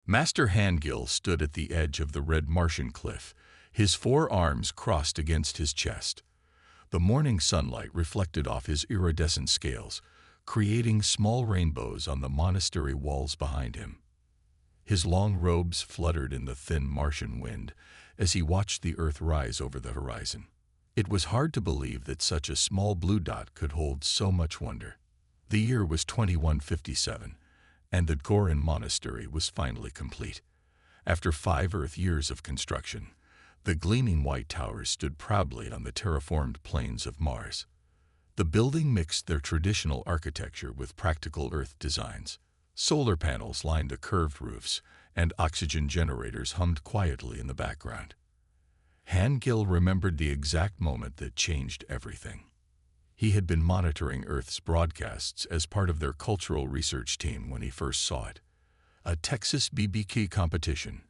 Master Handgill stood at the edge of the red Martian cliff, his four arms crossed against his chest. The morning sunlight reflected off his iridescent scales, creating small rainbows on the monastery walls behind him. His long robes fluttered in the thin Martian wind as he watched the earth rise over the horizon. It was hard to believe that such a small blue dot could hold so much wonder. The year was 2157, and the Gorin monastery was finally complete. After 5 Earth years of construction, the gleaming white towers stood proudly on the terraformed plains of Mars. The building mixed their traditional architecture with practical Earth designs. Solar panels lined the curved roofs, and oxygen generators hummed quietly in the background. Handgill remembered the exact moment that changed everything. He had been monitoring Earth's broadcasts as part of their cultural research team when he first saw it. A Texas BBQ competition.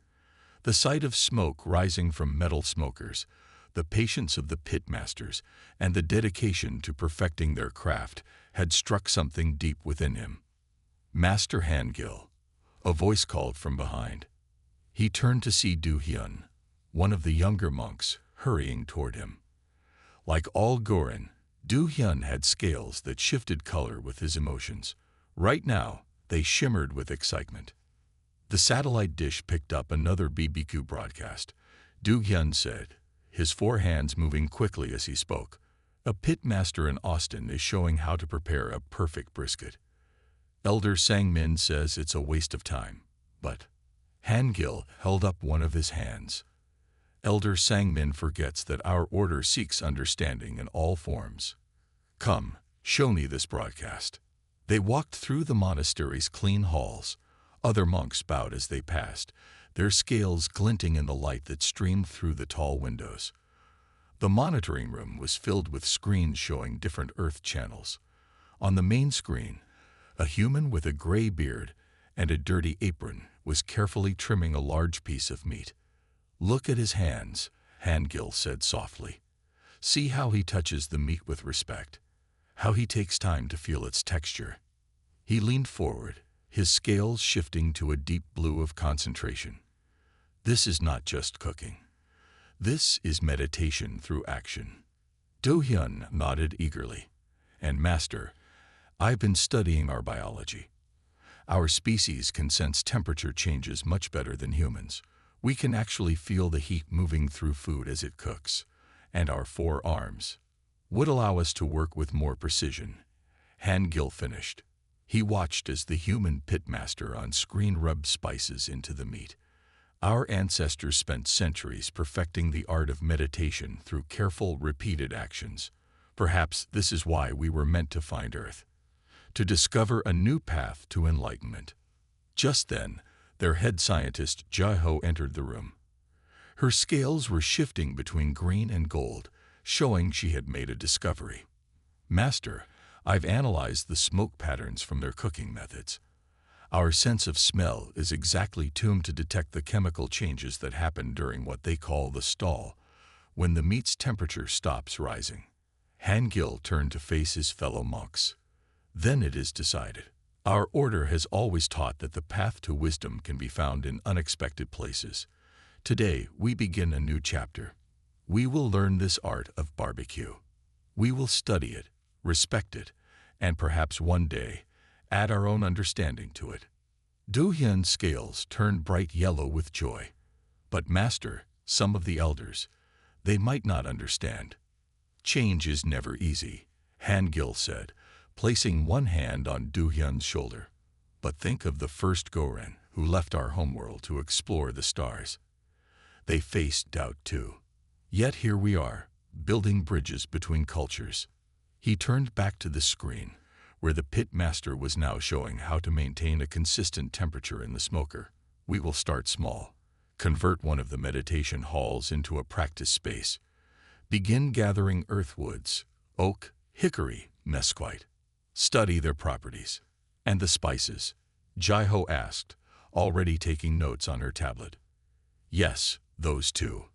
The sight of smoke rising from metal smokers, the patience of the pitmasters, and the dedication to perfecting their craft had struck something deep within him. Master Handgill, a voice called from behind. He turned to see Du Hyun, one of the younger monks, hurrying toward him. Like all Gorin, Du Hyun had scales that shifted color with his emotions. Right now, they shimmered with excitement. The satellite dish picked up another BBQ broadcast. Du Hyun said, his 4 hands moving quickly as he spoke. A pitmaster in Austin is showing how to prepare a perfect brisket. Elder Sangmin says it's a waste of time, but Handgill held up one of his hands. Elder Sangmin forgets that our order seeks understanding in all forms. Come, show me this broadcast. They walked through the monastery's clean halls. Other monks bowed as they passed, their scales glinting in the light that streamed through the tall windows. The monitoring room was filled with screens showing different Earth channels. On the main screen, a human with a gray beard and a dirty apron was carefully trimming a large piece of meat. Look at his hands, Handgill said softly. See how he touches the meat with respect, how he takes time to feel its texture. He leaned forward, his scales shifting to a deep blue of concentration. This is not just cooking. This is meditation through action. Do Hyun nodded eagerly. And Master, I've been studying our biology. Our species can sense temperature changes much better than humans. We can actually feel the heat moving through food as it cooks. And our 4 arms would allow us to work with more precision. Handgill finished. He watched as the human pitmaster on screen rubbed spices into the meat. Our ancestors spent centuries perfecting the art of meditation through careful, repeated actions. Perhaps this is why we were meant to find Earth, to discover a new path to enlightenment. Just then, their head scientist, Jae-ho, entered the room. Her scales were shifting between green and gold, showing she had made a discovery. Master, I've analyzed the smoke patterns from their cooking methods. Our sense of smell is exactly tuned to detect the chemical changes that happen during what they call the stall, when the meat's temperature stops rising. Handgill turned to face his fellow monks. Then it is decided. Our order has always taught that the path to wisdom can be found in unexpected places. Today, we begin a new chapter. We will learn this art of barbecue. We will study it, respect it, and perhaps one day, add our own understanding to it. Do Hyun's scales turned bright yellow with joy. But Master, some of the elders, they might not understand. Change is never easy, Handgill said, placing one hand on Do Hyun's shoulder. But think of the first Goren who left our homeworld to explore the stars. They faced doubt too. Yet here we are, building bridges between cultures. He turned back to the screen, where the pitmaster was now showing how to maintain a consistent temperature in the smoker. We will start small. Convert one of the meditation halls into a practice space. Begin gathering earthwoods, oak, hickory, mesquite. Study their properties. And the spices, Jae-ho asked, already taking notes on her tablet. Yes, those too.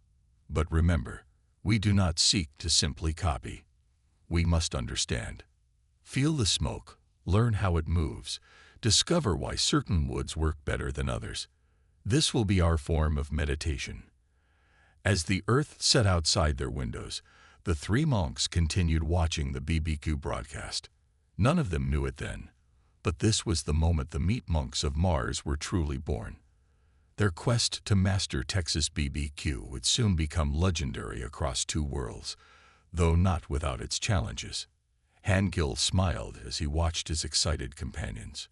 But remember, we do not seek to simply copy. We must understand. Feel the smoke, learn how it moves, discover why certain woods work better than others. This will be our form of meditation." As the earth set outside their windows, the three monks continued watching the BBQ broadcast. None of them knew it then, but this was the moment the meat monks of Mars were truly born. Their quest to master Texas BBQ would soon become legendary across two worlds, though not without its challenges. Hangil smiled as he watched his excited companions.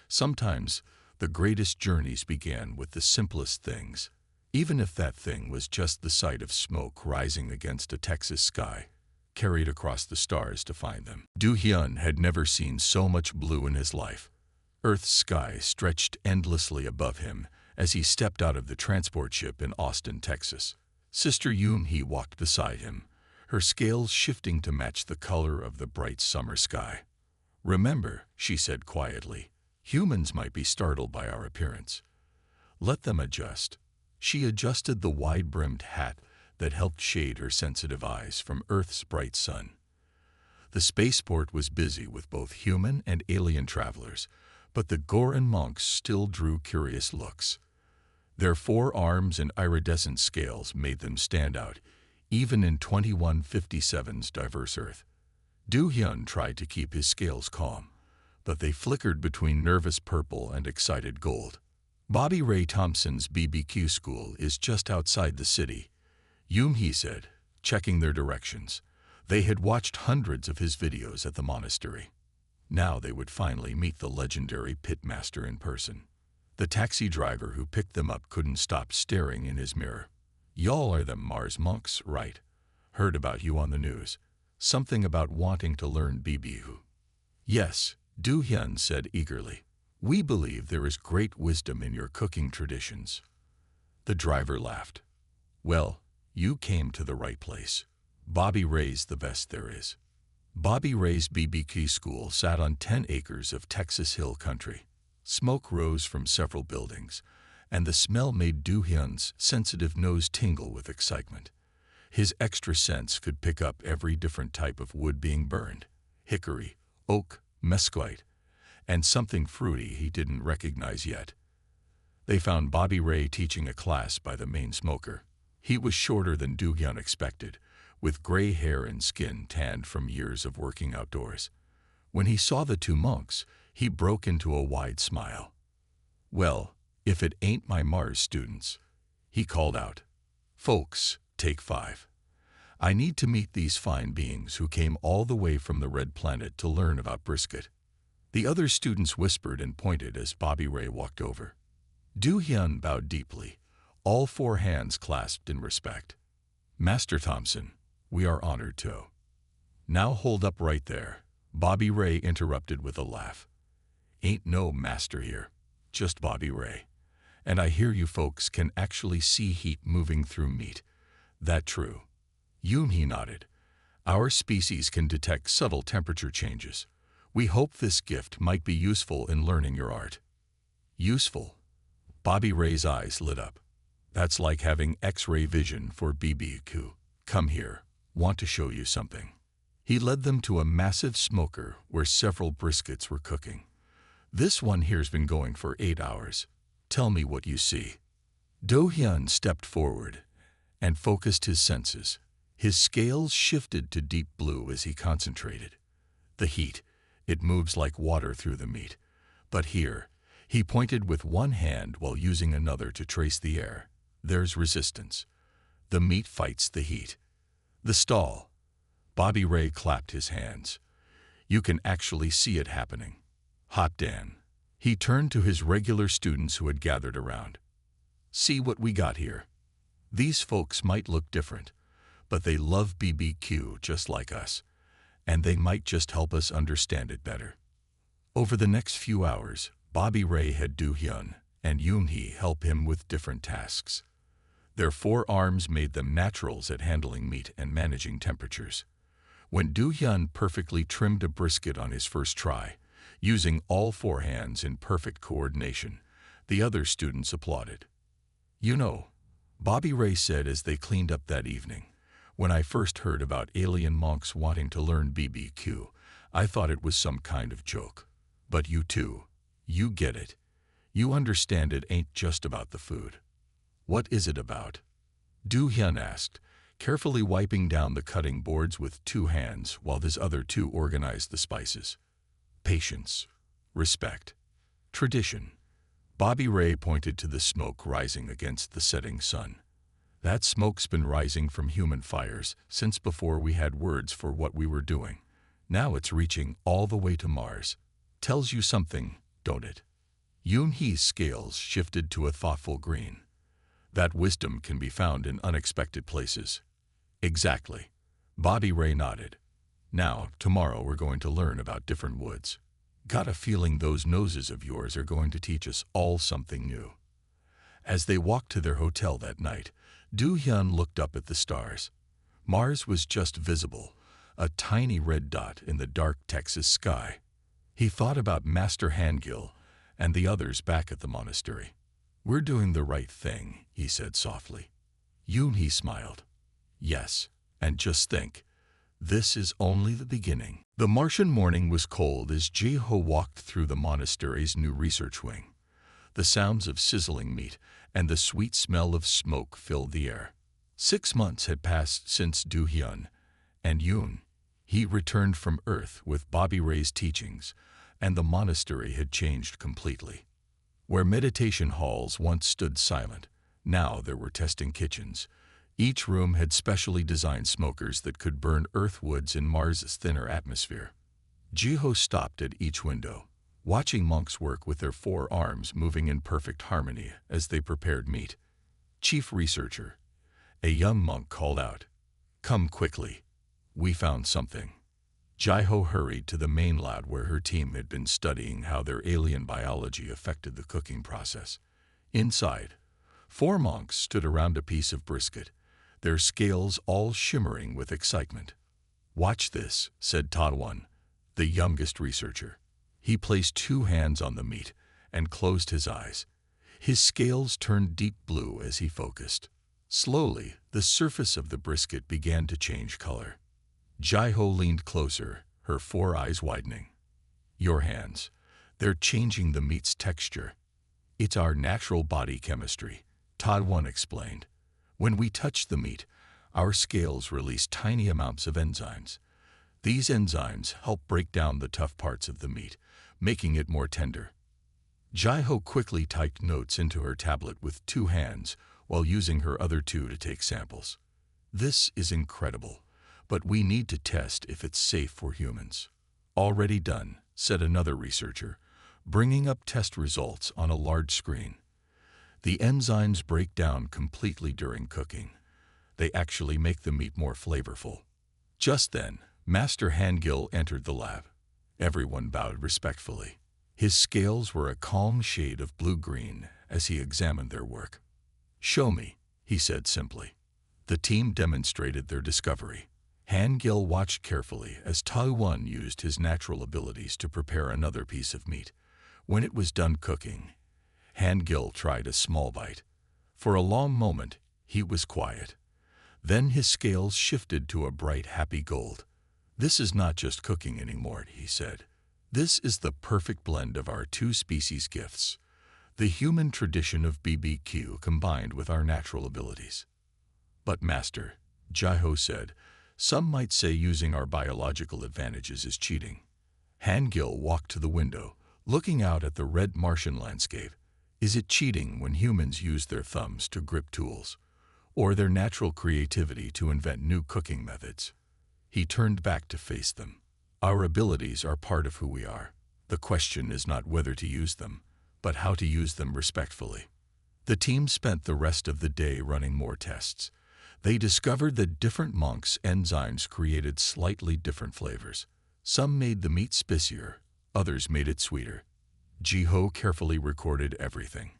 Sometimes, the greatest journeys began with the simplest things, even if that thing was just the sight of smoke rising against a Texas sky, carried across the stars to find them. Do-hyun had never seen so much blue in his life. Earth's sky stretched endlessly above him as he stepped out of the transport ship in Austin, Texas. Sister Yoon-hee walked beside him, her scales shifting to match the color of the bright summer sky. "Remember," she said quietly, "humans might be startled by our appearance. Let them adjust." She adjusted the wide-brimmed hat that helped shade her sensitive eyes from Earth's bright sun. The spaceport was busy with both human and alien travelers, but the Goran monks still drew curious looks. Their 4 arms and iridescent scales made them stand out, even in 2157's diverse Earth. Do-hyun tried to keep his scales calm, but they flickered between nervous purple and excited gold. "Bobby Ray Thompson's BBQ school is just outside the city," Yoon-hee said, checking their directions. They had watched hundreds of his videos at the monastery. Now they would finally meet the legendary pitmaster in person. The taxi driver who picked them up couldn't stop staring in his mirror. "Y'all are them Mars monks, right? Heard about you on the news. Something about wanting to learn BBQ." "Yes," Do-hyun said eagerly. "We believe there is great wisdom in your cooking traditions." The driver laughed. "Well, you came to the right place. Bobby Ray's the best there is." Bobby Ray's BBQ school sat on 10 acres of Texas Hill country. Smoke rose from several buildings, and the smell made Do-hyun's sensitive nose tingle with excitement. His extra sense could pick up every different type of wood being burned: hickory, oak, mesquite, and something fruity he didn't recognize yet. They found Bobby Ray teaching a class by the main smoker. He was shorter than Do-hyun expected, with gray hair and skin tanned from years of working outdoors. When he saw the 2 monks, he broke into a wide smile. "Well, if it ain't my Mars students," he called out. "Folks, take 5. I need to meet these fine beings who came all the way from the Red Planet to learn about brisket." The other students whispered and pointed as Bobby Ray walked over. Do-hyun bowed deeply, all 4 hands clasped in respect. "Master Thompson, we are honored to." "Now hold up right there," Bobby Ray interrupted with a laugh. "Ain't no master here, just Bobby Ray. And I hear you folks can actually see heat moving through meat. That true?" Yoon-hee nodded. "Our species can detect subtle temperature changes. We hope this gift might be useful in learning your art." "Useful?" Bobby Ray's eyes lit up. "That's like having X-ray vision for BBQ. Come here, want to show you something." He led them to a massive smoker where several briskets were cooking. "This one here's been going for 8 hours. Tell me what you see." Do-hyun stepped forward and focused his senses. His scales shifted to deep blue as he concentrated. The heat, it moves like water through the meat. But here, he pointed with one hand while using another to trace the air. There's resistance. The meat fights the heat. The stall. Bobby Ray clapped his hands. "You can actually see it happening. Hot Dan." He turned to his regular students who had gathered around. "See what we got here. These folks might look different, but they love BBQ just like us, and they might just help us understand it better." Over the next few hours, Bobby Ray had Do-hyun and Yoon-hee help him with different tasks. Their 4 arms made them naturals at handling meat and managing temperatures. When Do-hyun perfectly trimmed a brisket on his first try, using all 4 hands in perfect coordination, the other students applauded. "You know," Bobby Ray said as they cleaned up that evening, "when I first heard about alien monks wanting to learn BBQ, I thought it was some kind of joke. But you two, you get it. You understand it ain't just about the food. What is it about? Do Hyun asked, carefully wiping down the cutting boards with 2 hands while his other 2 organized the spices. Patience, respect, tradition. Bobby Ray pointed to the smoke rising against the setting sun. That smoke's been rising from human fires since before we had words for what we were doing. Now it's reaching all the way to Mars. Tells you something, don't it? Yoon Hee's scales shifted to a thoughtful green. That wisdom can be found in unexpected places. Exactly. Bobby Ray nodded. Now, tomorrow we're going to learn about different woods. Got a feeling those noses of yours are going to teach us all something new. As they walked to their hotel that night, Do Hyun looked up at the stars. Mars was just visible, a tiny red dot in the dark Texas sky. He thought about Master Hangil and the others back at the monastery. We're doing the right thing, he said softly. Yoon Hee smiled. Yes, and just think, this is only the beginning. The Martian morning was cold as Ji-ho walked through the monastery's new research wing. The sounds of sizzling meat and the sweet smell of smoke filled the air. 6 months had passed since Do Hyun and Yoon Hee returned from Earth with Bobby Ray's teachings, and the monastery had changed completely. Where meditation halls once stood silent, now there were testing kitchens. Each room had specially designed smokers that could burn earth woods in Mars's thinner atmosphere. Ji-ho stopped at each window, watching monks work with their 4 arms moving in perfect harmony as they prepared meat. Chief researcher, a young monk called out, "Come quickly. We found something." Ji-ho hurried to the main lab where her team had been studying how their alien biology affected the cooking process. Inside, 4 monks stood around a piece of brisket, their scales all shimmering with excitement. "Watch this," said Tadwan, the youngest researcher. He placed 2 hands on the meat and closed his eyes. His scales turned deep blue as he focused. Slowly, the surface of the brisket began to change color. Ji-ho leaned closer, her 4 eyes widening. "Your hands. They're changing the meat's texture." "It's our natural body chemistry," Tadwan explained. "When we touch the meat, our scales release tiny amounts of enzymes. These enzymes help break down the tough parts of the meat, making it more tender." Ji-ho quickly typed notes into her tablet with 2 hands while using her other 2 to take samples. "This is incredible, but we need to test if it's safe for humans." "Already done," said another researcher, bringing up test results on a large screen. "The enzymes break down completely during cooking. They actually make the meat more flavorful." Just then, Master Hangil entered the lab. Everyone bowed respectfully. His scales were a calm shade of blue-green as he examined their work. "Show me," he said simply. The team demonstrated their discovery. Hangil watched carefully as Taiwan used his natural abilities to prepare another piece of meat. When it was done cooking, Hangil tried a small bite. For a long moment, he was quiet. Then his scales shifted to a bright, happy gold. "This is not just cooking anymore," he said. "This is the perfect blend of our 2 species gifts, the human tradition of BBQ combined with our natural abilities." "But Master," Ji-ho said, "some might say using our biological advantages is cheating." Hangil walked to the window, looking out at the red Martian landscape. "Is it cheating when humans use their thumbs to grip tools, or their natural creativity to invent new cooking methods?" He turned back to face them. "Our abilities are part of who we are. The question is not whether to use them, but how to use them respectfully." The team spent the rest of the day running more tests. They discovered that different monks' enzymes created slightly different flavors. Some made the meat spicier, others made it sweeter. Ji-ho carefully recorded everything.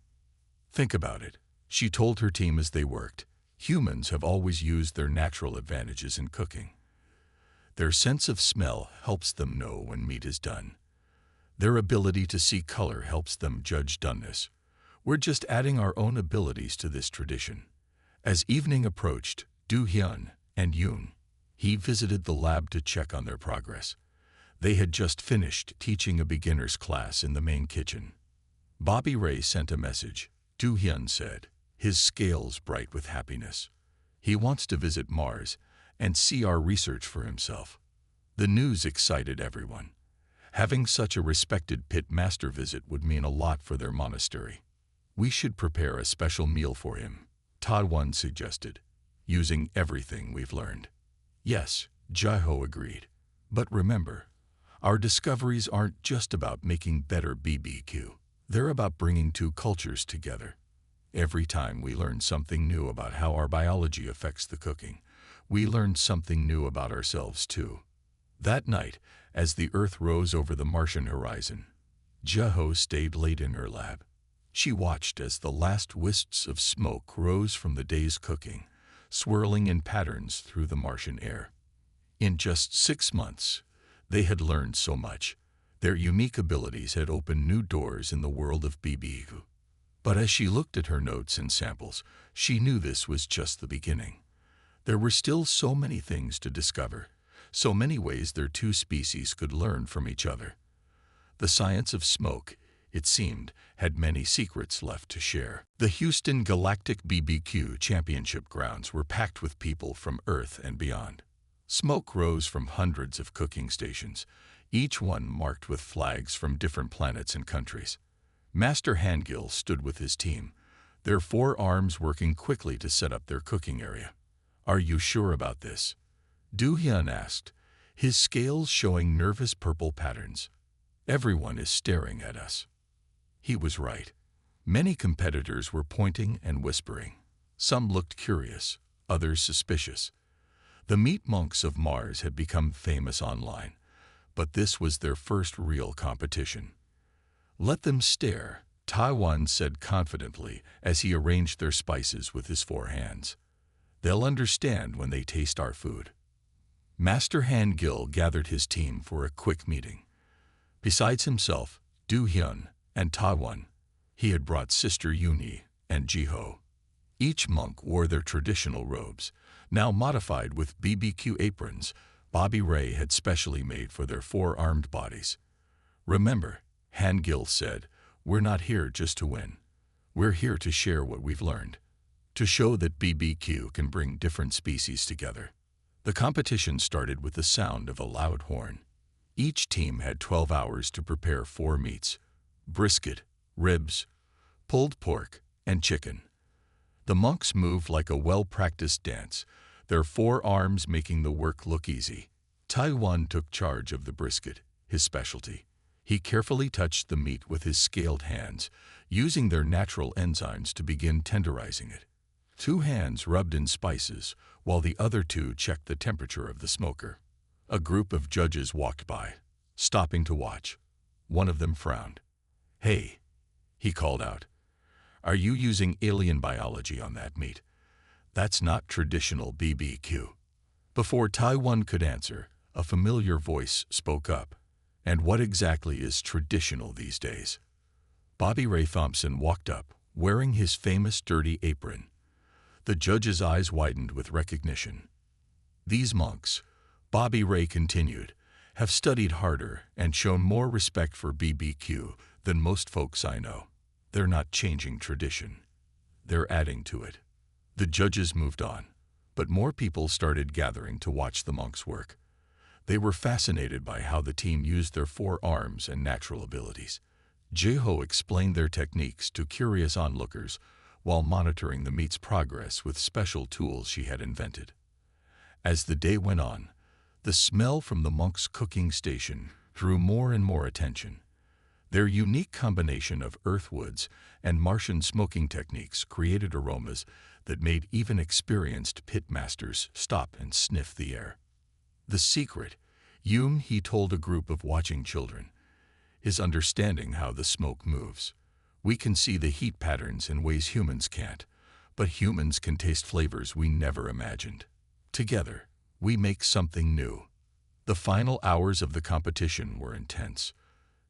"Think about it," she told her team as they worked. "Humans have always used their natural advantages in cooking. Their sense of smell helps them know when meat is done. Their ability to see color helps them judge doneness. We're just adding our own abilities to this tradition." As evening approached, Do Hyun and Yoon Hee visited the lab to check on their progress. They had just finished teaching a beginner's class in the main kitchen. Bobby Ray sent a message. Do Hyun said, his scales bright with happiness. He wants to visit Mars and see our research for himself. The news excited everyone. Having such a respected pit master visit would mean a lot for their monastery. We should prepare a special meal for him, Tadwan suggested, using everything we've learned. Yes, Jiho agreed. But remember, our discoveries aren't just about making better BBQ. They're about bringing two cultures together. Every time we learn something new about how our biology affects the cooking, we learn something new about ourselves too. That night, as the Earth rose over the Martian horizon, Jiho stayed late in her lab. She watched as the last wisps of smoke rose from the day's cooking, swirling in patterns through the Martian air. In just 6 months, they had learned so much. Their unique abilities had opened new doors in the world of BBQ. But as she looked at her notes and samples, she knew this was just the beginning. There were still so many things to discover, so many ways their two species could learn from each other. The science of smoke, it seemed, had many secrets left to share. The Houston Galactic BBQ Championship grounds were packed with people from Earth and beyond. Smoke rose from hundreds of cooking stations, each one marked with flags from different planets and countries. Master Hangil stood with his team, their 4 arms working quickly to set up their cooking area. Are you sure about this? Do Hyun asked, his scales showing nervous purple patterns. Everyone is staring at us. He was right. Many competitors were pointing and whispering. Some looked curious, others suspicious. The meat monks of Mars had become famous online, but this was their first real competition. Let them stare, Taiwan said confidently as he arranged their spices with his 4 hands. They'll understand when they taste our food. Master Hangil gathered his team for a quick meeting. Besides himself, Do Hyun, and Taiwan, he had brought Sister Yuni and Jiho. Each monk wore their traditional robes, now modified with BBQ aprons Bobby Ray had specially made for their 4-armed bodies. Remember, Hangil said, we're not here just to win. We're here to share what we've learned, to show that BBQ can bring different species together. The competition started with the sound of a loud horn. Each team had 12 hours to prepare 4 meats: brisket, ribs, pulled pork, and chicken. The monks moved like a well-practiced dance, their 4 arms making the work look easy. Taiwan took charge of the brisket, his specialty. He carefully touched the meat with his scaled hands, using their natural enzymes to begin tenderizing it. 2 hands rubbed in spices, while the other 2 checked the temperature of the smoker. A group of judges walked by, stopping to watch. One of them frowned. Hey, he called out. Are you using alien biology on that meat? That's not traditional BBQ. Before Taiwan could answer, a familiar voice spoke up. And what exactly is traditional these days? Bobby Ray Thompson walked up, wearing his famous dirty apron. The judge's eyes widened with recognition. These monks, Bobby Ray continued, have studied harder and shown more respect for BBQ than most folks I know. They're not changing tradition. They're adding to it. The judges moved on, but more people started gathering to watch the monks work. They were fascinated by how the team used their 4 arms and natural abilities. Jiho explained their techniques to curious onlookers while monitoring the meat's progress with special tools she had invented. As the day went on, the smell from the monks' cooking station drew more and more attention. Their unique combination of earthwoods and Martian smoking techniques created aromas that made even experienced pit masters stop and sniff the air. The secret, he told a group of watching children, is understanding how the smoke moves. We can see the heat patterns in ways humans can't, but humans can taste flavors we never imagined. Together, we make something new. The final hours of the competition were intense.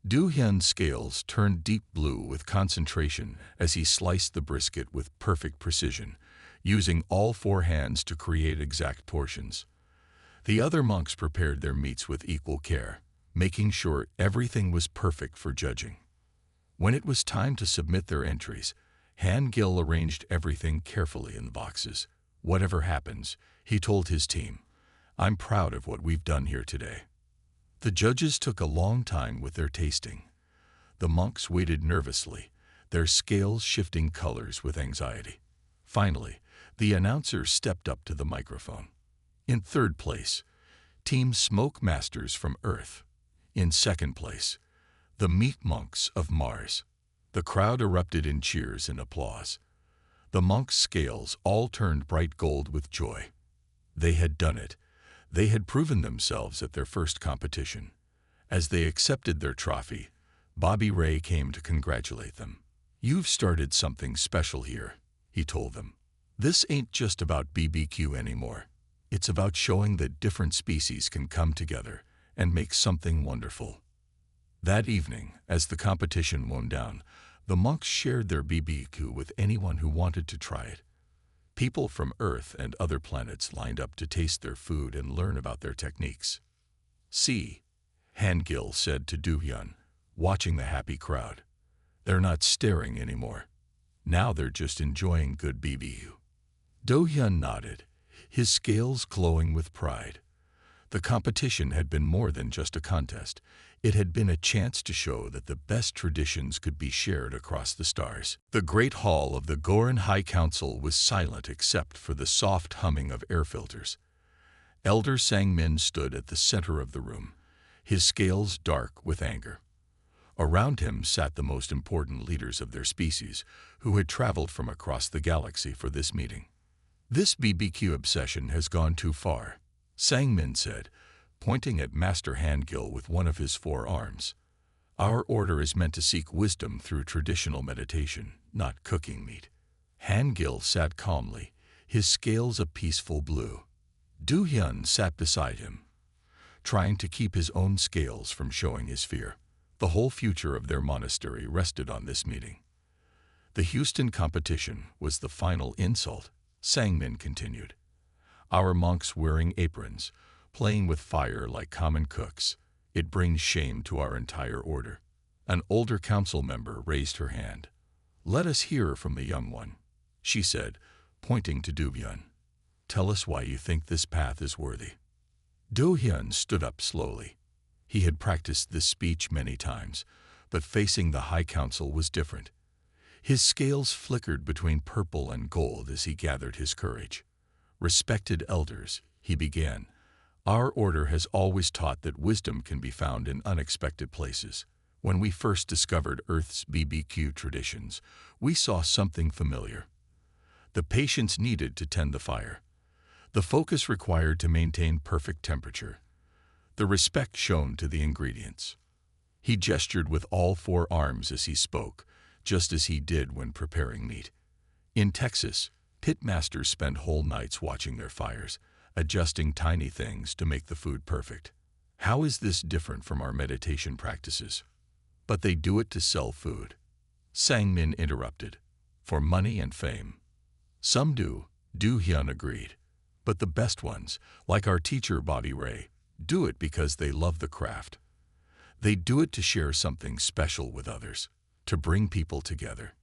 Do Hyun's scales turned deep blue with concentration as he sliced the brisket with perfect precision, using all 4 hands to create exact portions. The other monks prepared their meats with equal care, making sure everything was perfect for judging. When it was time to submit their entries, Han-Gil arranged everything carefully in the boxes. "Whatever happens," he told his team, "I'm proud of what we've done here today." The judges took a long time with their tasting. The monks waited nervously, their scales shifting colors with anxiety. Finally, the announcer stepped up to the microphone. In third place, Team Smoke Masters from Earth. In second place, the Meat Monks of Mars. The crowd erupted in cheers and applause. The monks' scales all turned bright gold with joy. They had done it. They had proven themselves at their first competition. As they accepted their trophy, Bobby Ray came to congratulate them. "You've started something special here," he told them. "This ain't just about BBQ anymore. It's about showing that different species can come together and make something wonderful." That evening, as the competition wound down, the monks shared their BBQ with anyone who wanted to try it. People from Earth and other planets lined up to taste their food and learn about their techniques. "See," Han-Gil said to Do-hyun, watching the happy crowd. "They're not staring anymore. Now they're just enjoying good BBQ." Do-hyun nodded, his scales glowing with pride. The competition had been more than just a contest. It had been a chance to show that the best traditions could be shared across the stars. The great hall of the Goran High Council was silent except for the soft humming of air filters. Elder Sang-min stood at the center of the room, his scales dark with anger. Around him sat the most important leaders of their species, who had traveled from across the galaxy for this meeting. "This BBQ obsession has gone too far," Sang-min said, pointing at Master Han-Gil with one of his 4 arms. "Our order is meant to seek wisdom through traditional meditation, not cooking meat." Han-Gil sat calmly, his scales a peaceful blue. Do-hyun sat beside him, trying to keep his own scales from showing his fear. The whole future of their monastery rested on this meeting. "The Houston competition was the final insult," Sang-min continued. "Our monks wearing aprons, playing with fire like common cooks. It brings shame to our entire order." An older council member raised her hand. "Let us hear from the young one," she said, pointing to Do-hyun. "Tell us why you think this path is worthy." Do-hyun stood up slowly. He had practiced this speech many times, but facing the High Council was different. His scales flickered between purple and gold as he gathered his courage. "Respected elders," he began, "our order has always taught that wisdom can be found in unexpected places. When we first discovered Earth's BBQ traditions, we saw something familiar. The patience needed to tend the fire, the focus required to maintain perfect temperature, the respect shown to the ingredients." He gestured with all 4 arms as he spoke, just as he did when preparing meat. In Texas, pitmasters spend whole nights watching their fires, adjusting tiny things to make the food perfect. How is this different from our meditation practices? But they do it to sell food. Sang-min interrupted. For money and fame. Some do, Do-hyun agreed. But the best ones, like our teacher Bobby Ray, do it because they love the craft. They do it to share something special with others, to bring people together.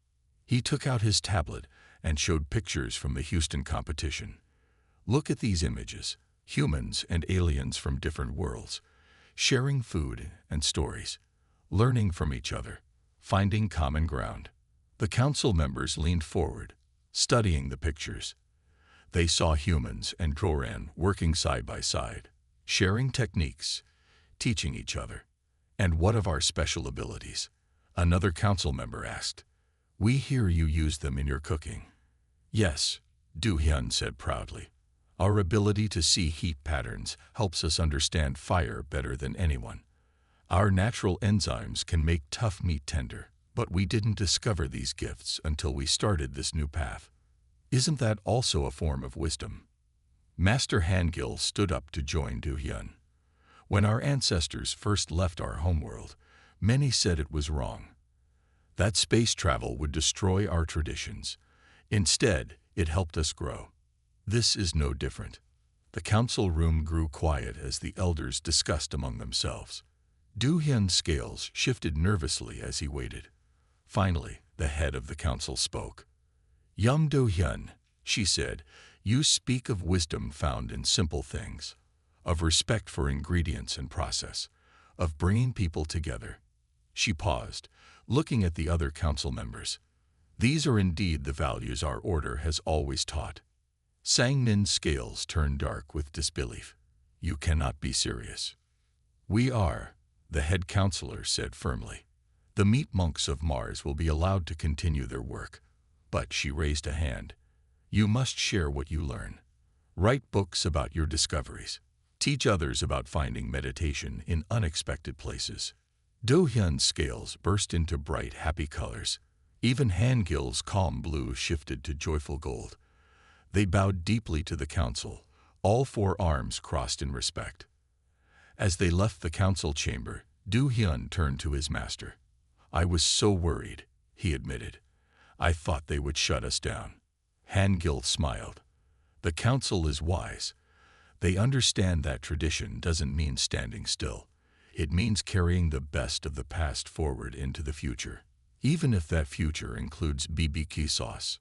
He took out his tablet and showed pictures from the Houston competition. "Look at these images, humans and aliens from different worlds, sharing food and stories, learning from each other, finding common ground." The council members leaned forward, studying the pictures. They saw humans and Goran working side by side, sharing techniques, teaching each other. "And what of our special abilities?" another council member asked. "We hear you use them in your cooking." "Yes," Do-hyun said proudly. "Our ability to see heat patterns helps us understand fire better than anyone. Our natural enzymes can make tough meat tender, but we didn't discover these gifts until we started this new path. Isn't that also a form of wisdom?" Master Han-Gil stood up to join Do-hyun. "When our ancestors first left our homeworld, many said it was wrong. That space travel would destroy our traditions. Instead, it helped us grow. This is no different." The council room grew quiet as the elders discussed among themselves. Do-hyun's scales shifted nervously as he waited. Finally, the head of the council spoke. Yum Do-hyun, she said, you speak of wisdom found in simple things, of respect for ingredients and process, of bringing people together. She paused, looking at the other council members. These are indeed the values our order has always taught. Sang-nin's scales turned dark with disbelief. You cannot be serious. We are, the head counselor said firmly. The meat monks of Mars will be allowed to continue their work. But she raised a hand. You must share what you learn. Write books about your discoveries. Teach others about finding meditation in unexpected places. Do-hyun's scales burst into bright, happy colors. Even Han-gil's calm blue shifted to joyful gold. They bowed deeply to the council, all four arms crossed in respect. As they left the council chamber, Do-hyun turned to his master. I was so worried, he admitted. I thought they would shut us down. Han-gil smiled. The council is wise. They understand that tradition doesn't mean standing still. It means carrying the best of the past forward into the future, even if that future includes BBQ sauce.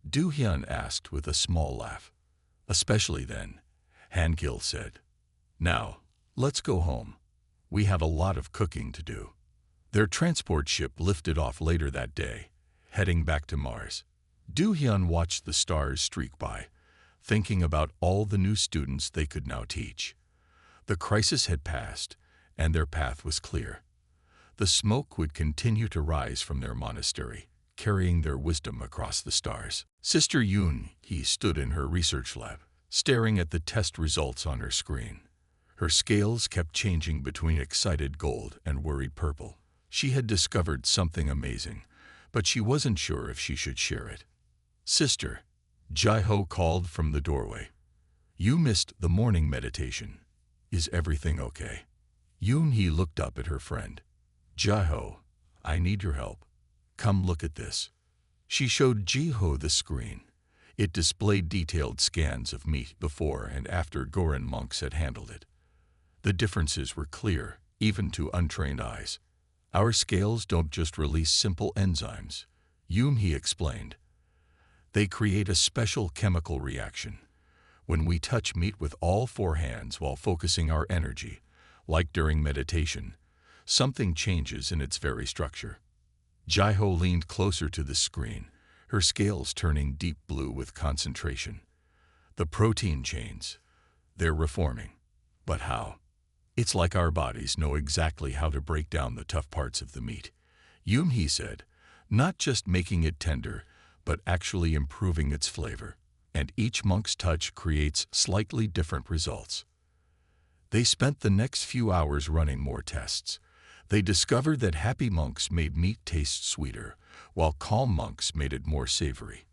Do-hyun asked with a small laugh. Especially then, Han-gil said. Now, let's go home. We have a lot of cooking to do. Their transport ship lifted off later that day, heading back to Mars. Do-hyun watched the stars streak by, thinking about all the new students they could now teach. The crisis had passed, and their path was clear. The smoke would continue to rise from their monastery, carrying their wisdom across the stars. Sister Yoon-hee stood in her research lab, staring at the test results on her screen. Her scales kept changing between excited gold and worried purple. She had discovered something amazing, but she wasn't sure if she should share it. Sister, Jai-ho called from the doorway. You missed the morning meditation. Is everything okay? Yoon-hee looked up at her friend. Jai-ho, I need your help. Come look at this. She showed Ji-ho the screen. It displayed detailed scans of meat before and after Gorin monks had handled it. The differences were clear, even to untrained eyes. Our scales don't just release simple enzymes, Yoon-hee explained. They create a special chemical reaction. When we touch meat with all four hands while focusing our energy, like during meditation, something changes in its very structure. Jai-ho leaned closer to the screen, her scales turning deep blue with concentration. The protein chains, they're reforming. But how? It's like our bodies know exactly how to break down the tough parts of the meat. Yoon-hee said, not just making it tender, but actually improving its flavor. And each monk's touch creates slightly different results. They spent the next few hours running more tests. They discovered that happy monks made meat taste sweeter, while calm monks made it more savory.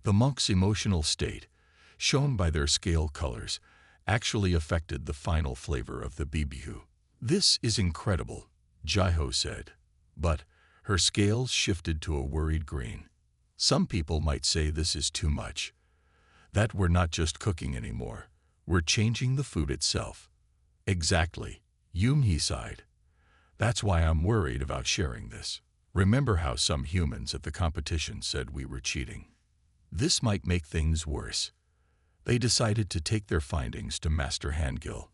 The monks' emotional state, shown by their scale colors, actually affected the final flavor of the BBQ. This is incredible, Jai-ho said. But her scales shifted to a worried green. Some people might say this is too much. That we're not just cooking anymore. We're changing the food itself. Exactly, Yoon-hee sighed. That's why I'm worried about sharing this. Remember how some humans at the competition said we were cheating? This might make things worse. They decided to take their findings to Master Han-gil.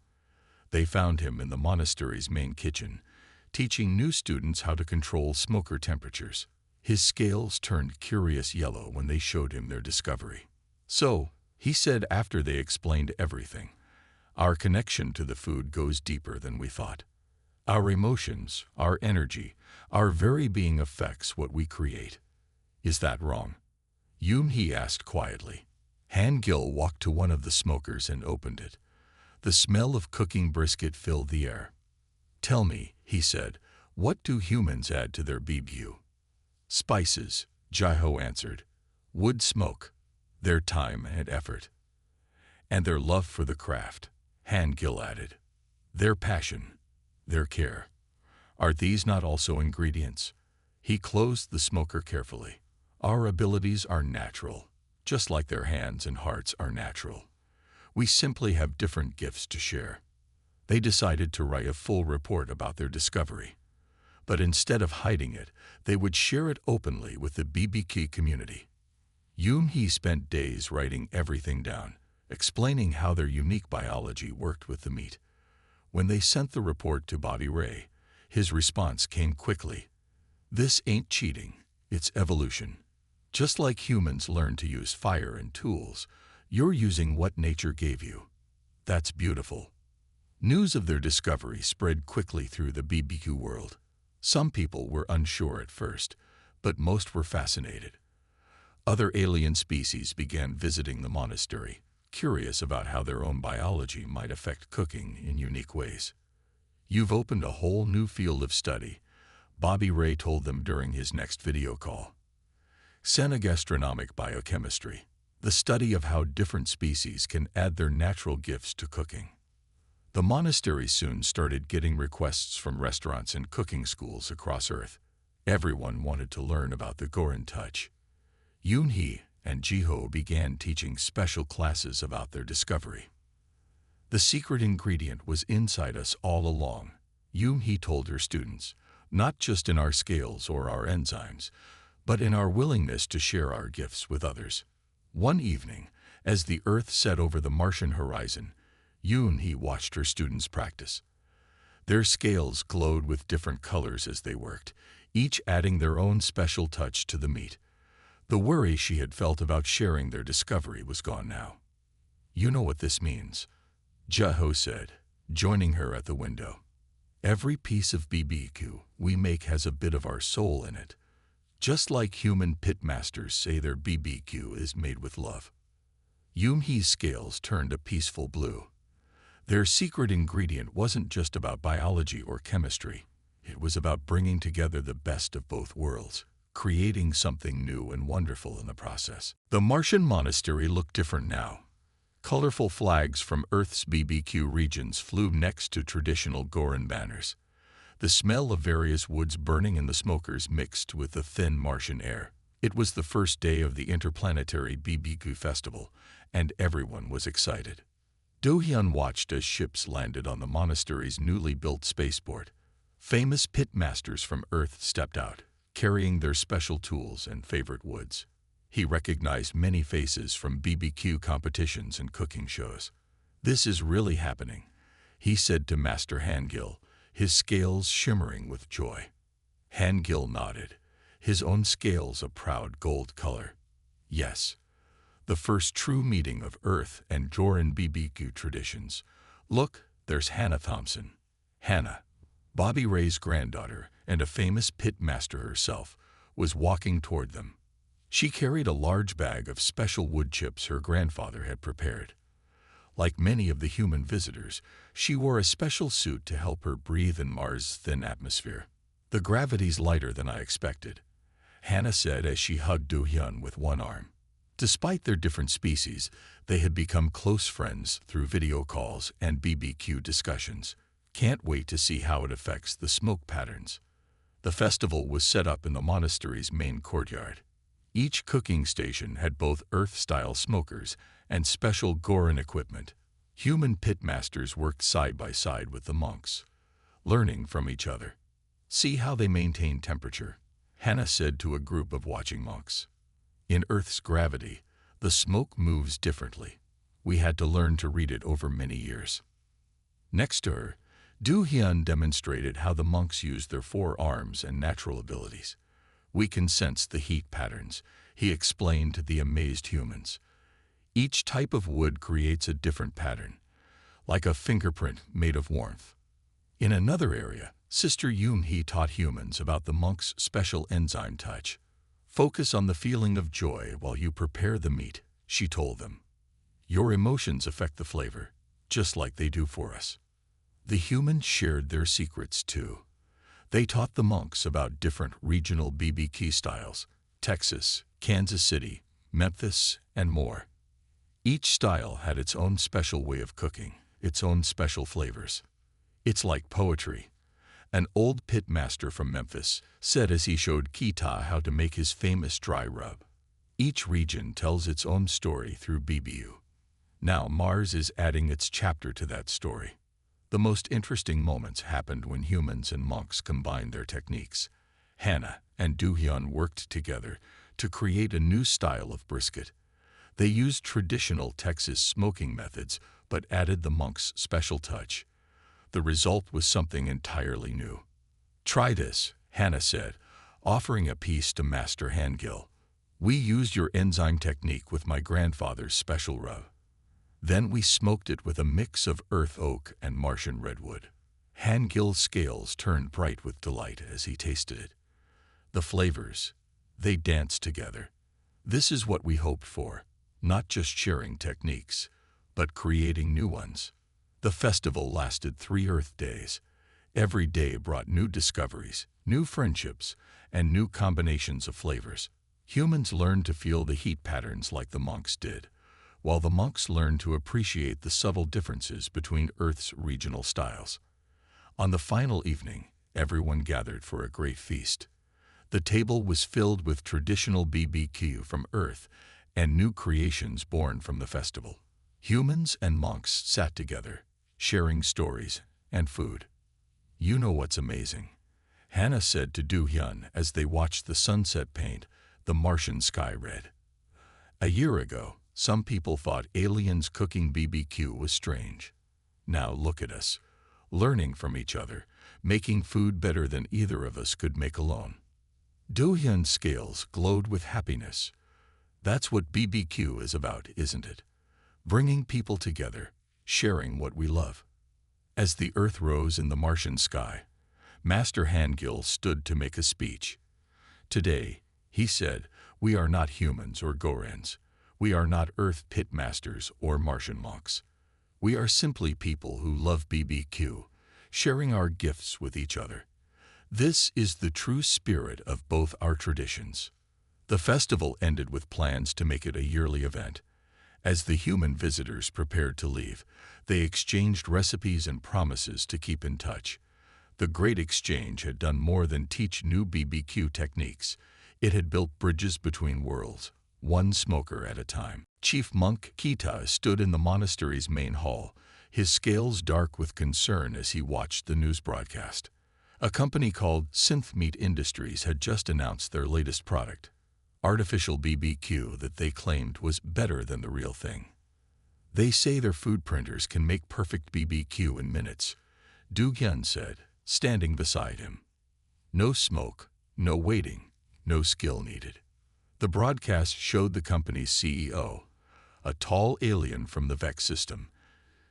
They found him in the monastery's main kitchen, teaching new students how to control smoker temperatures. His scales turned curious yellow when they showed him their discovery. So, he said after they explained everything, our connection to the food goes deeper than we thought. Our emotions, our energy, our very being affects what we create. Is that wrong? Yoon-hee asked quietly. Han-gil walked to one of the smokers and opened it. The smell of cooking brisket filled the air. Tell me, he said, what do humans add to their BBQ? Spices, Jai-ho answered. Wood smoke. Their time and effort. And their love for the craft, Han-gil added. Their passion, their care. Are these not also ingredients? He closed the smoker carefully. Our abilities are natural, just like their hands and hearts are natural. We simply have different gifts to share. They decided to write a full report about their discovery. But instead of hiding it, they would share it openly with the BBQ community. Yoon-hee spent days writing everything down, explaining how their unique biology worked with the meat. When they sent the report to Bobby Ray, his response came quickly. "This ain't cheating, it's evolution. Just like humans learn to use fire and tools, you're using what nature gave you. That's beautiful." News of their discovery spread quickly through the BBQ world. Some people were unsure at first, but most were fascinated. Other alien species began visiting the monastery, curious about how their own biology might affect cooking in unique ways. "You've opened a whole new field of study," Bobby Ray told them during his next video call. Xenogastronomic biochemistry, the study of how different species can add their natural gifts to cooking. The monastery soon started getting requests from restaurants and cooking schools across Earth. Everyone wanted to learn about the Goran touch. Yoon-hee and Jiho began teaching special classes about their discovery. "The secret ingredient was inside us all along," Yoon-hee told her students, "not just in our scales or our enzymes, but in our willingness to share our gifts with others." One evening, as the Earth set over the Martian horizon, Yoon-hee watched her students practice. Their scales glowed with different colors as they worked, each adding their own special touch to the meat. The worry she had felt about sharing their discovery was gone now. "You know what this means," Jiho said, joining her at the window. "Every piece of BBQ we make has a bit of our soul in it, just like human pitmasters say their BBQ is made with love." Yoon-hee's scales turned a peaceful blue. Their secret ingredient wasn't just about biology or chemistry. It was about bringing together the best of both worlds, creating something new and wonderful in the process. The Martian monastery looked different now. Colorful flags from Earth's BBQ regions flew next to traditional Goran banners. The smell of various woods burning in the smokers mixed with the thin Martian air. It was the first day of the interplanetary BBQ festival, and everyone was excited. Do-hyun watched as ships landed on the monastery's newly built spaceport. Famous pitmasters from Earth stepped out, carrying their special tools and favorite woods. He recognized many faces from BBQ competitions and cooking shows. "This is really happening," he said to Master Hangil, his scales shimmering with joy. Hangil nodded, his own scales a proud gold color. "Yes. The first true meeting of Earth and Goran BBQ traditions. Look, there's Hannah Thompson." Hannah, Bobby Ray's granddaughter and a famous pitmaster herself, was walking toward them. She carried a large bag of special wood chips her grandfather had prepared. Like many of the human visitors, she wore a special suit to help her breathe in Mars' thin atmosphere. "The gravity's lighter than I expected," Hannah said as she hugged Do-hyun with one arm. Despite their different species, they had become close friends through video calls and BBQ discussions. "Can't wait to see how it affects the smoke patterns." The festival was set up in the monastery's main courtyard. Each cooking station had both Earth-style smokers and special Goran equipment. Human pitmasters worked side by side with the monks, learning from each other. "See how they maintain temperature," Hannah said to a group of watching monks. "In Earth's gravity, the smoke moves differently. We had to learn to read it over many years." Next to her, Do-hyun demonstrated how the monks used their forearms and natural abilities. "We can sense the heat patterns," he explained to the amazed humans. "Each type of wood creates a different pattern, like a fingerprint made of warmth." In another area, Sister Yoon-hee taught humans about the monk's special enzyme touch. "Focus on the feeling of joy while you prepare the meat," she told them. "Your emotions affect the flavor, just like they do for us." The humans shared their secrets too. They taught the monks about different regional BBQ styles: Texas, Kansas City, Memphis, and more. Each style had its own special way of cooking, its own special flavors. "It's like poetry," an old pitmaster from Memphis said as he showed Kita how to make his famous dry rub. "Each region tells its own story through BBQ. Now Mars is adding its chapter to that story." The most interesting moments happened when humans and monks combined their techniques. Hannah and Do-hyun worked together to create a new style of brisket. They used traditional Texas smoking methods but added the monks' special touch. The result was something entirely new. "Try this," Hannah said, offering a piece to Master Hangil. "We used your enzyme technique with my grandfather's special rub. Then we smoked it with a mix of earth oak and Martian redwood." Hangil's scales turned bright with delight as he tasted it. The flavors, they danced together. This is what we hoped for, not just sharing techniques, but creating new ones. The festival lasted 3 Earth days. Every day brought new discoveries, new friendships, and new combinations of flavors. Humans learned to feel the heat patterns like the monks did, while the monks learned to appreciate the subtle differences between Earth's regional styles. On the final evening, everyone gathered for a great feast. The table was filled with traditional BBQ from Earth and new creations born from the festival. Humans and monks sat together, sharing stories and food. "You know what's amazing?" Hannah said to Do-hyun as they watched the sunset paint the Martian sky red. "A year ago, some people thought aliens cooking BBQ was strange. Now look at us, learning from each other, making food better than either of us could make alone." Do-hyun's scales glowed with happiness. That's what BBQ is about, isn't it? Bringing people together, sharing what we love. As the earth rose in the Martian sky, Master Hangil stood to make a speech. "Today," he said, "we are not humans or Gorans. We are not Earth pit masters or Martian monks. We are simply people who love BBQ, sharing our gifts with each other. This is the true spirit of both our traditions." The festival ended with plans to make it a yearly event. As the human visitors prepared to leave, they exchanged recipes and promises to keep in touch. The Great Exchange had done more than teach new BBQ techniques. It had built bridges between worlds, one smoker at a time. Chief Monk Kita stood in the monastery's main hall, his scales dark with concern as he watched the news broadcast. A company called Synth Meat Industries had just announced their latest product, artificial BBQ that they claimed was better than the real thing. "They say their food printers can make perfect BBQ in minutes," Do-hyun said, standing beside him. "No smoke, no waiting, no skill needed." The broadcast showed the company's CEO, a tall alien from the Vex system,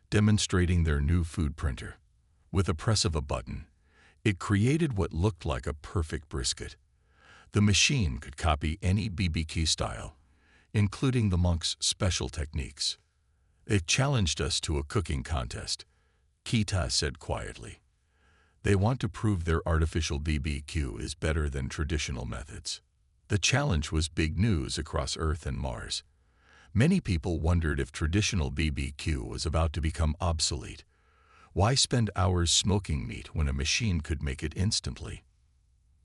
demonstrating their new food printer. With a press of a button, it created what looked like a perfect brisket. The machine could copy any BBQ style, including the monks' special techniques. "It challenged us to a cooking contest," Kita said quietly. "They want to prove their artificial BBQ is better than traditional methods." The challenge was big news across Earth and Mars. Many people wondered if traditional BBQ was about to become obsolete. Why spend hours smoking meat when a machine could make it instantly?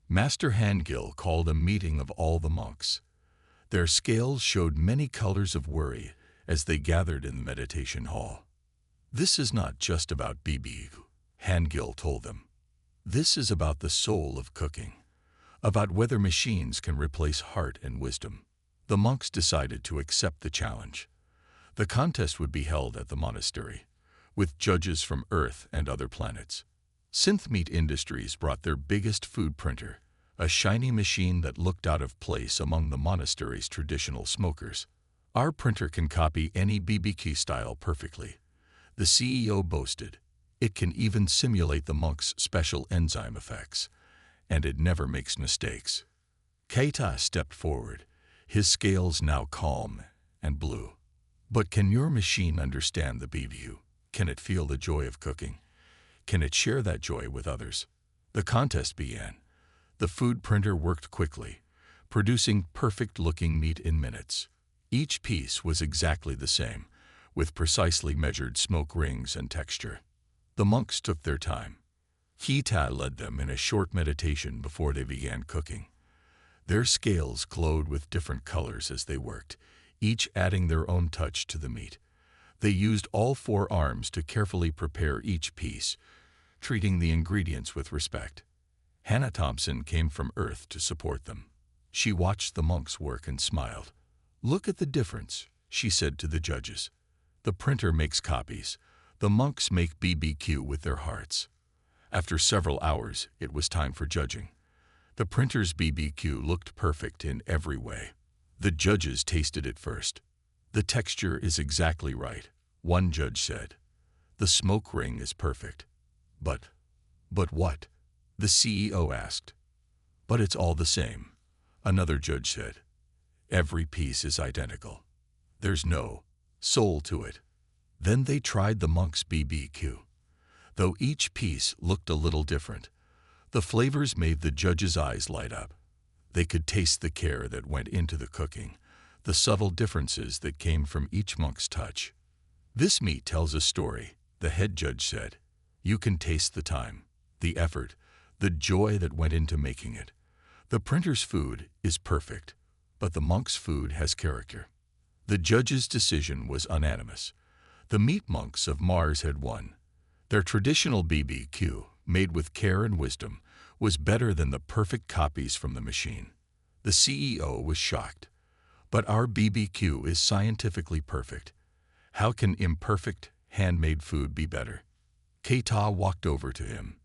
Master Hangil called a meeting of all the monks. Their scales showed many colors of worry as they gathered in the meditation hall. "This is not just about BBQ," Hangil told them. "This is about the soul of cooking, about whether machines can replace heart and wisdom." The monks decided to accept the challenge. The contest would be held at the monastery, with judges from Earth and other planets. Synth Meat Industries brought their biggest food printer, a shiny machine that looked out of place among the monastery's traditional smokers. "Our printer can copy any BBQ style perfectly," the CEO boasted. "It can even simulate the monks' special enzyme effects, and it never makes mistakes." Keita stepped forward, his scales now calm and blue. "But can your machine understand the BBQ? Can it feel the joy of cooking? Can it share that joy with others?" The contest began. The food printer worked quickly, producing perfect-looking meat in minutes. Each piece was exactly the same, with precisely measured smoke rings and texture. The monks took their time. Kita led them in a short meditation before they began cooking. Their scales glowed with different colors as they worked, each adding their own touch to the meat. They used all 4 arms to carefully prepare each piece, treating the ingredients with respect. Hannah Thompson came from Earth to support them. She watched the monks work and smiled. "Look at the difference," she said to the judges. "The printer makes copies. The monks make BBQ with their hearts." After several hours, it was time for judging. The printer's BBQ looked perfect in every way. The judges tasted it first. "The texture is exactly right," one judge said. "The smoke ring is perfect." But what?" the CEO asked. "But it's all the same," another judge said. "Every piece is identical. There's no soul to it." Then they tried the monk's BBQ. Though each piece looked a little different, the flavors made the judges' eyes light up. They could taste the care that went into the cooking, the subtle differences that came from each monk's touch. "This meat tells a story," the head judge said. "You can taste the time, the effort, the joy that went into making it. The printer's food is perfect, but the monk's food has character." The judge's decision was unanimous. The meat monks of Mars had won. Their traditional BBQ, made with care and wisdom, was better than the perfect copies from the machine. The CEO was shocked. "But our BBQ is scientifically perfect. How can imperfect, handmade food be better?" Keita walked over to him.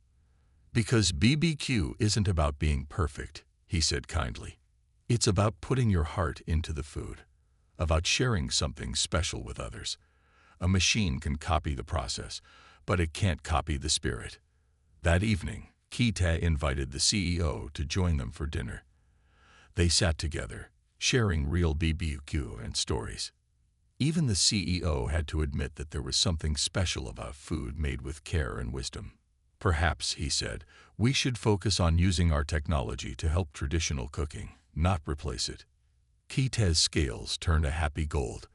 "Because BBQ isn't about being perfect," he said kindly. "It's about putting your heart into the food, about sharing something special with others. A machine can copy the process, but it can't copy the spirit." That evening, Keita invited the CEO to join them for dinner. They sat together, sharing real BBQ and stories. Even the CEO had to admit that there was something special about food made with care and wisdom. "Perhaps," he said, "we should focus on using our technology to help traditional cooking, not replace it." Keita's scales turned a happy gold.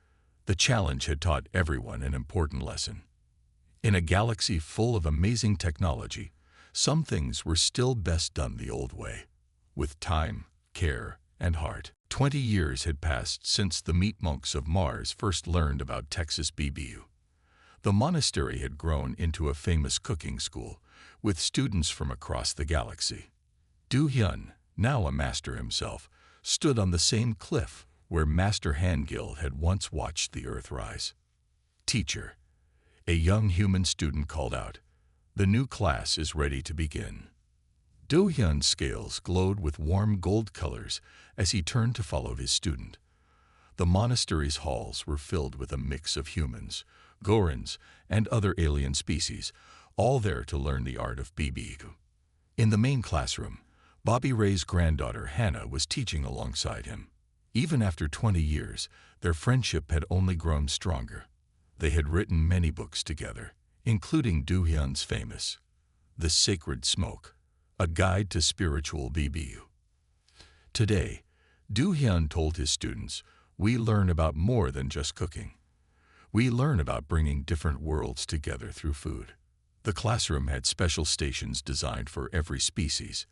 The challenge had taught everyone an important lesson. In a galaxy full of amazing technology, some things were still best done the old way, with time, care, and heart. 20 years had passed since the meat monks of Mars first learned about Texas BBQ. The monastery had grown into a famous cooking school, with students from across the galaxy. Du Hyun, now a master himself, stood on the same cliff where Master Hangil had once watched the Earth rise. "Teacher," a young human student called out, "the new class is ready to begin." Do Hyun's scales glowed with warm gold colors as he turned to follow his student. The monastery's halls were filled with a mix of humans, Gorons, and other alien species, all there to learn the art of BBQ. In the main classroom, Bobby Ray's granddaughter Hannah was teaching alongside him. Even after 20 years, their friendship had only grown stronger. They had written many books together, including Do Hyun's famous The Sacred Smoke, a guide to spiritual BBQ. Today, Do Hyun told his students, "We learn about more than just cooking. We learn about bringing different worlds together through food." The classroom had special stations designed for every species.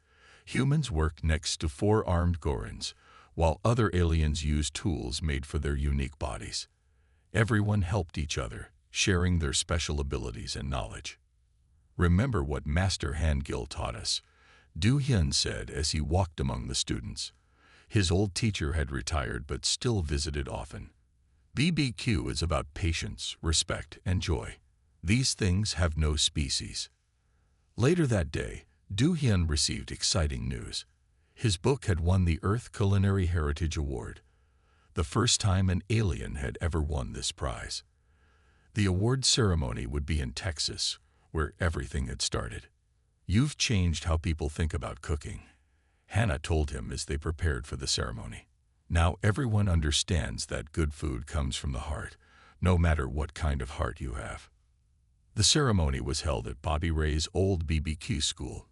Humans worked next to 4-armed Gorons, while other aliens used tools made for their unique bodies. Everyone helped each other, sharing their special abilities and knowledge. "Remember what Master Hangil taught us," Do Hyun said as he walked among the students. His old teacher had retired but still visited often. "BBQ is about patience, respect, and joy. These things have no species." Later that day, Do Hyun received exciting news. His book had won the Earth Culinary Heritage Award, the first time an alien had ever won this prize. The award ceremony would be in Texas, where everything had started. "You've changed how people think about cooking," Hannah told him as they prepared for the ceremony. "Now everyone understands that good food comes from the heart, no matter what kind of heart you have." The ceremony was held at Bobby Ray's old BBQ school,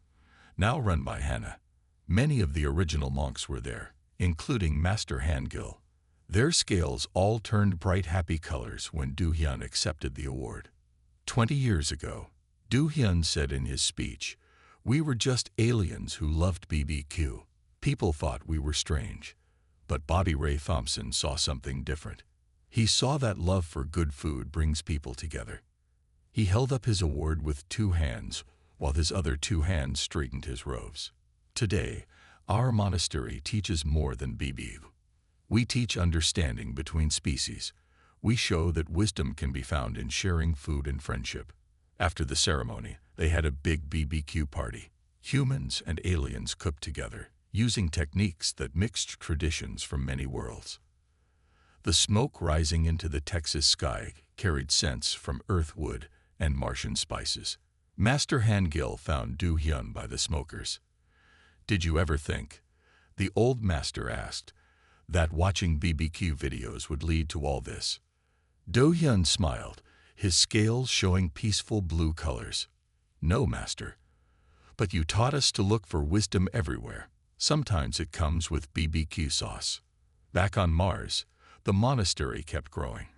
now run by Hannah. Many of the original monks were there, including Master Hangil. Their scales all turned bright happy colors when Do Hyun accepted the award. 20 years ago, Do Hyun said in his speech, "We were just aliens who loved BBQ. People thought we were strange. But Bobby Ray Thompson saw something different. He saw that love for good food brings people together. He held up his award with 2 hands, while his other 2 hands straightened his robes. Today, our monastery teaches more than BBQ. We teach understanding between species. We show that wisdom can be found in sharing food and friendship. After the ceremony, they had a big BBQ party. Humans and aliens cooked together, using techniques that mixed traditions from many worlds. The smoke rising into the Texas sky carried scents from earth wood and Martian spices. Master Hangil found Do Hyun by the smokers. "Did you ever think," the old master asked, "that watching BBQ videos would lead to all this?" Do Hyun smiled, his scales showing peaceful blue colors. "No, master. But you taught us to look for wisdom everywhere. Sometimes it comes with BBQ sauce." Back on Mars, the monastery kept growing.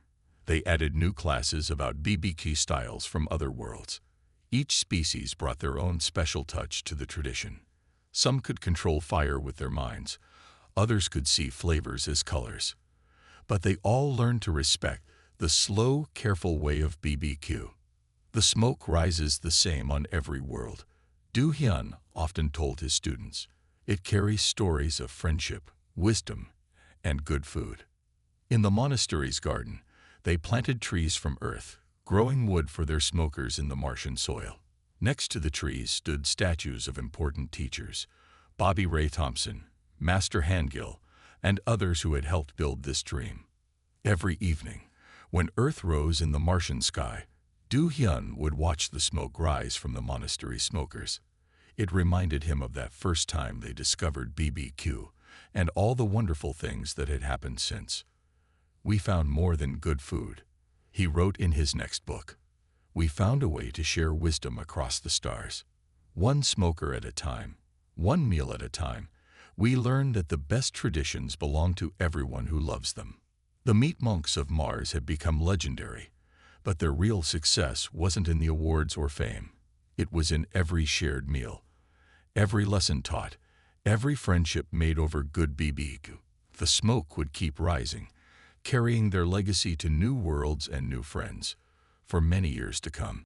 They added new classes about BBQ styles from other worlds. Each species brought their own special touch to the tradition. Some could control fire with their minds. Others could see flavors as colors. But they all learned to respect the slow, careful way of BBQ. The smoke rises the same on every world. Do Hyun often told his students, it carries stories of friendship, wisdom, and good food. In the monastery's garden, they planted trees from earth, growing wood for their smokers in the Martian soil. Next to the trees stood statues of important teachers, Bobby Ray Thompson, Master Hangil, and others who had helped build this dream. Every evening, when Earth rose in the Martian sky, Do Hyun would watch the smoke rise from the monastery smokers. It reminded him of that first time they discovered BBQ and all the wonderful things that had happened since. "We found more than good food," he wrote in his next book. "We found a way to share wisdom across the stars. One smoker at a time, one meal at a time, we learned that the best traditions belong to everyone who loves them." The meat monks of Mars had become legendary, but their real success wasn't in the awards or fame. It was in every shared meal, every lesson taught, every friendship made over good BBQ. The smoke would keep rising, carrying their legacy to new worlds and new friends, for many years to come.